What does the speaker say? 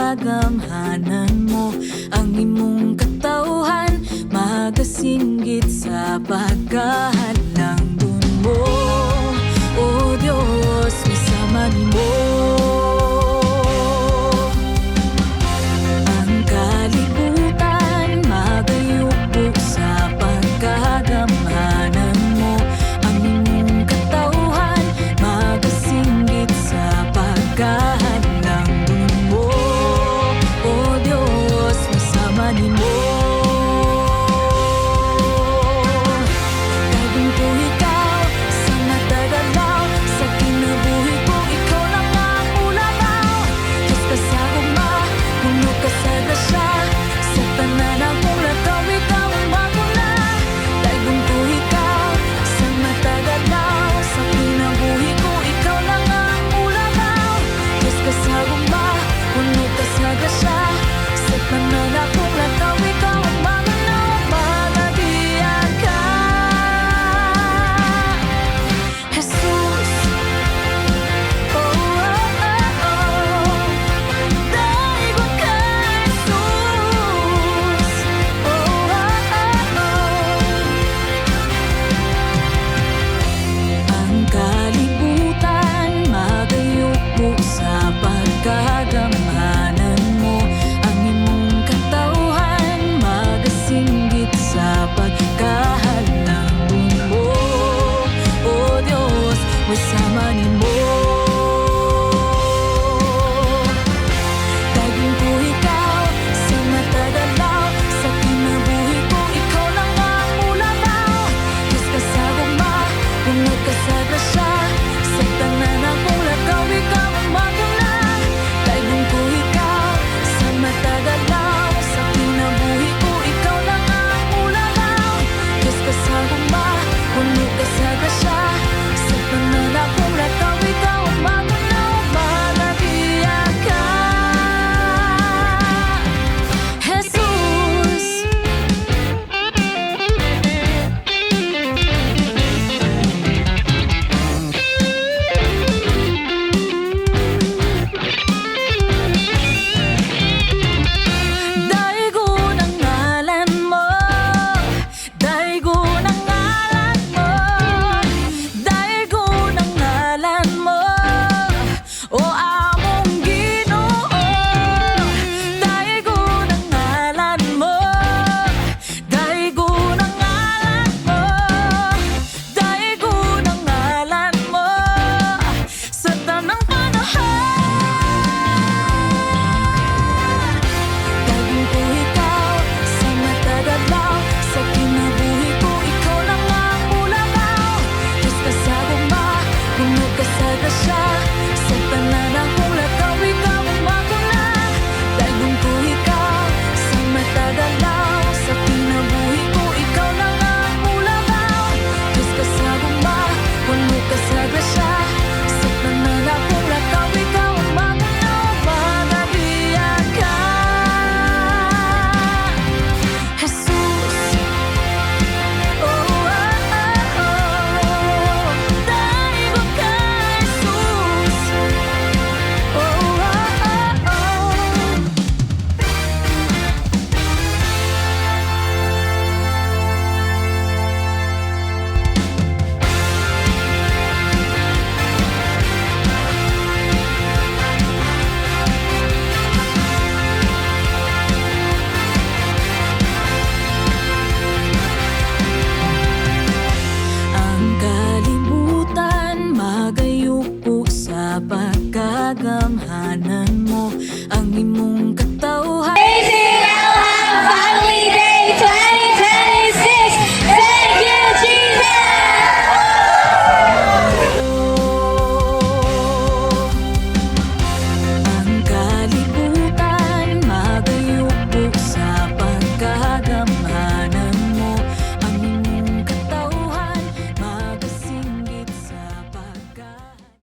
kagamhanan mo. Ang imong katawhan magasinggit sa pagkahalangdon mo. O Diyos, misama nimo. Ang kalibutan magayupo sa pagkagamhanan mo. Ang imong katawhan magasinggit sa pagkahalangdon mo. O Diyos, misama nimo. Tagong ko ikaw sa matagalaw, sa kinabuhi ko ikaw lang ang ulamaw. Diyos ka sa ugma, puno ka sa grasya, sa tanan akong lakaw ikaw ang maguna. Tagong ko ikaw sa matagalaw, sa kinabuhi ko ikaw lang ang ulamaw. Diyos ka sa ugma, puno ka sa grasya, sa tanan akong lakaw ikaw ang maguna. Manabiyan ka, Jesus. Oh, oh, oh, oh. Daigwa ka, Jesus. Oh, oh, oh, oh. Ang kalibutan magayupo sa pagkagamhanan mo. Ang imong katawhan magasinggit sa pagkahalangdon mo. O Diyos, may sama nimo.